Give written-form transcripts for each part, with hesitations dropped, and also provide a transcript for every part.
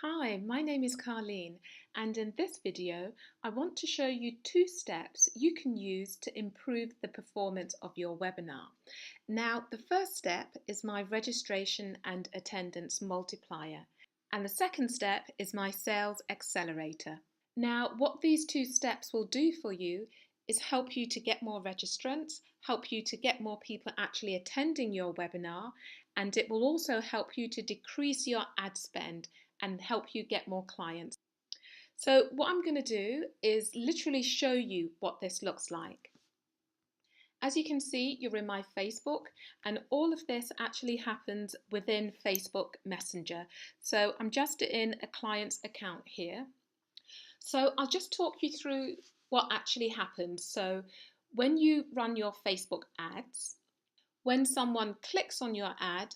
Hi, my name is Carleen, and in this video I want to show you 2 steps you can use to improve the performance of your webinar. Now, the first step is my registration and attendance multiplier, and the second step is my sales accelerator. Now, what these 2 steps will do for you is help you to get more registrants, help you to get more people actually attending your webinar, and it will also help you to decrease your ad spend and help you get more clients. So what I'm going to do is literally show you what this looks like. As you can see, you're in my Facebook, and all of this actually happens within Facebook Messenger. So I'm just in a client's account here. So I'll just talk you through what actually happens. So when you run your Facebook ads, when someone clicks on your ad,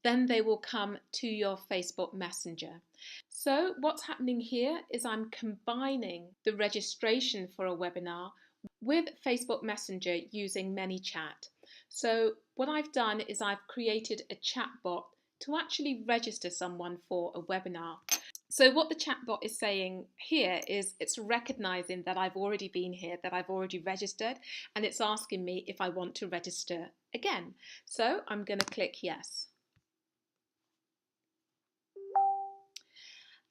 then they will come to your Facebook Messenger. So what's happening here is I'm combining the registration for a webinar with Facebook Messenger using ManyChat. So what I've done is I've created a chatbot to actually register someone for a webinar. So what the chatbot is saying here is it's recognizing that I've already been here, that I've already registered, and it's asking me if I want to register again. So I'm going to click yes.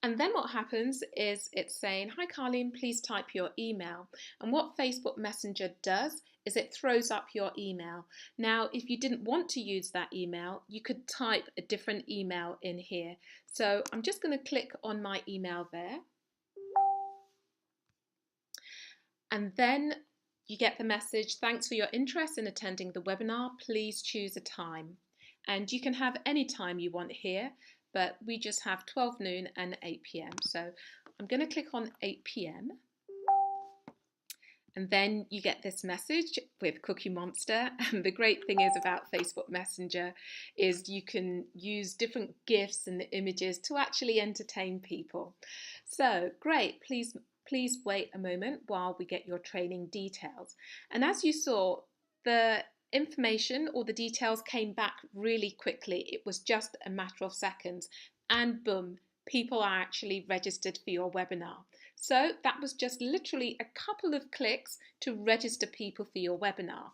And then what happens is it's saying, hi Carleen, please type your email. And what Facebook Messenger does is it throws up your email. Now, if you didn't want to use that email, you could type a different email in here. So I'm just going to click on my email there. And then you get the message, thanks for your interest in attending the webinar. Please choose a time. And you can have any time you want here, but we just have 12 noon and 8 p.m. So I'm going to click on 8 p.m. And then you get this message with Cookie Monster. And the great thing is about Facebook Messenger is you can use different GIFs and images to actually entertain people. So great, please wait a moment while we get your training details. And as you saw, the information or the details came back really quickly. It was just a matter of seconds, and boom, people are actually registered for your webinar. So that was just literally a couple of clicks to register people for your webinar.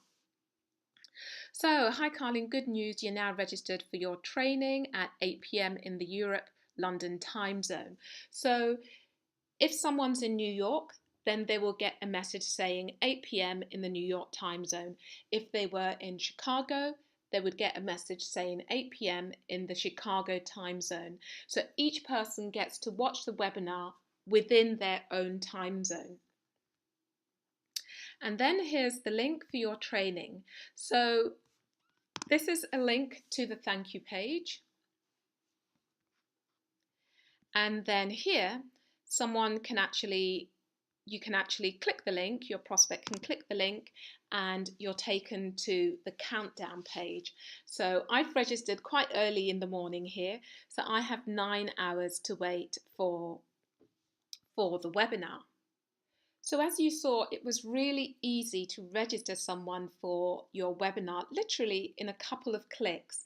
So, hi Carleen, good news, you're now registered for your training at 8 p.m. in the Europe, London time zone. So if someone's in New York, then they will get a message saying 8 p.m. in the New York time zone. If they were in Chicago, they would get a message saying 8 p.m. in the Chicago time zone. So each person gets to watch the webinar within their own time zone. And then here's the link for your training. So this is a link to the thank you page. And then here, you can actually click the link, your prospect can click the link, and you're taken to the countdown page. So I've registered quite early in the morning here, so I have 9 hours to wait for the webinar. So as you saw, it was really easy to register someone for your webinar, literally in a couple of clicks.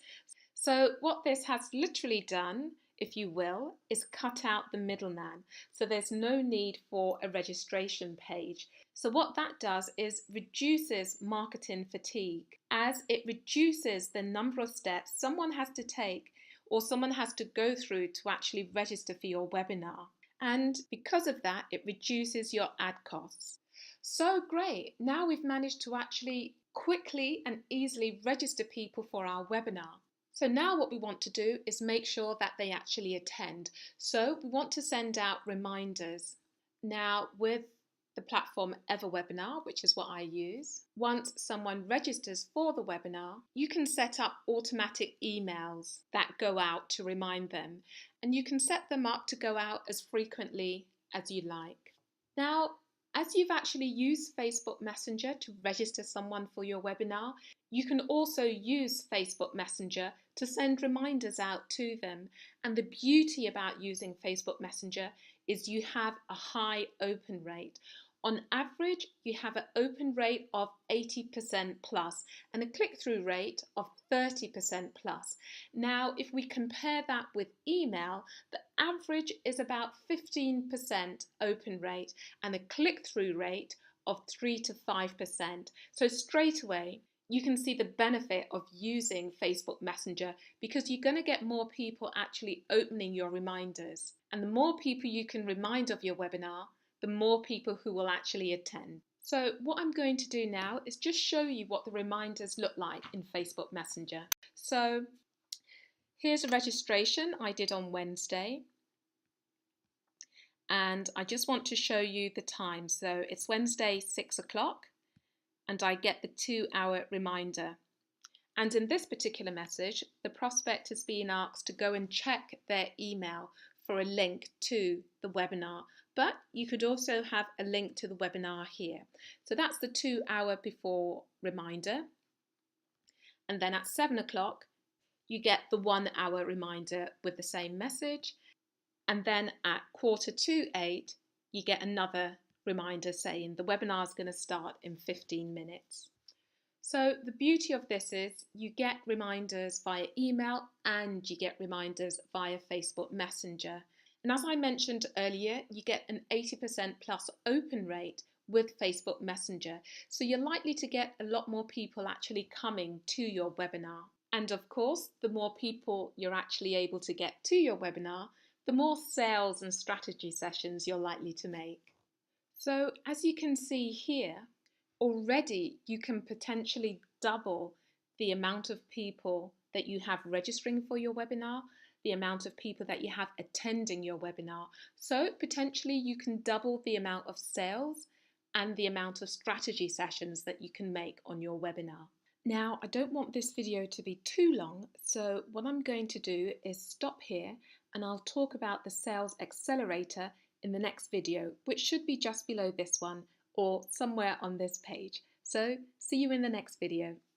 So what this has literally done, if you will, is cut out the middleman. So there's no need for a registration page. So what that does is reduces marketing fatigue, as it reduces the number of steps someone has to take or someone has to go through to actually register for your webinar. And because of that, it reduces your ad costs. So great, now we've managed to actually quickly and easily register people for our webinar. So now what we want to do is make sure that they actually attend. So we want to send out reminders. Now with the platform EverWebinar, which is what I use, once someone registers for the webinar, you can set up automatic emails that go out to remind them. And you can set them up to go out as frequently as you like. Now, as you've actually used Facebook Messenger to register someone for your webinar, you can also use Facebook Messenger to send reminders out to them. And the beauty about using Facebook Messenger is you have a high open rate. On average, you have an open rate of 80% plus and a click-through rate of 30% plus. Now, if we compare that with email, the average is about 15% open rate and a click-through rate of 3 to 5%. So straight away, you can see the benefit of using Facebook Messenger because you're going to get more people actually opening your reminders. And the more people you can remind of your webinar, the more people who will actually attend. So what I'm going to do now is just show you what the reminders look like in Facebook Messenger. So here's a registration I did on Wednesday. And I just want to show you the time. So it's Wednesday, 6 o'clock. And I get the 2-hour reminder. And in this particular message, the prospect is being asked to go and check their email for a link to the webinar. But you could also have a link to the webinar here. So that's the 2-hour before reminder. And then at 7 o'clock, you get the 1-hour reminder with the same message. And then at 7:45, you get another reminder saying the webinar is going to start in 15 minutes. So the beauty of this is you get reminders via email and you get reminders via Facebook Messenger. And as I mentioned earlier, you get an 80% plus open rate with Facebook Messenger. So you're likely to get a lot more people actually coming to your webinar. And of course, the more people you're actually able to get to your webinar, the more sales and strategy sessions you're likely to make. So as you can see here, already you can potentially double the amount of people that you have registering for your webinar, the amount of people that you have attending your webinar. So potentially you can double the amount of sales and the amount of strategy sessions that you can make on your webinar. Now, I don't want this video to be too long, so what I'm going to do is stop here and I'll talk about the Sales Accelerator in the next video, which should be just below this one or somewhere on this page. So see you in the next video.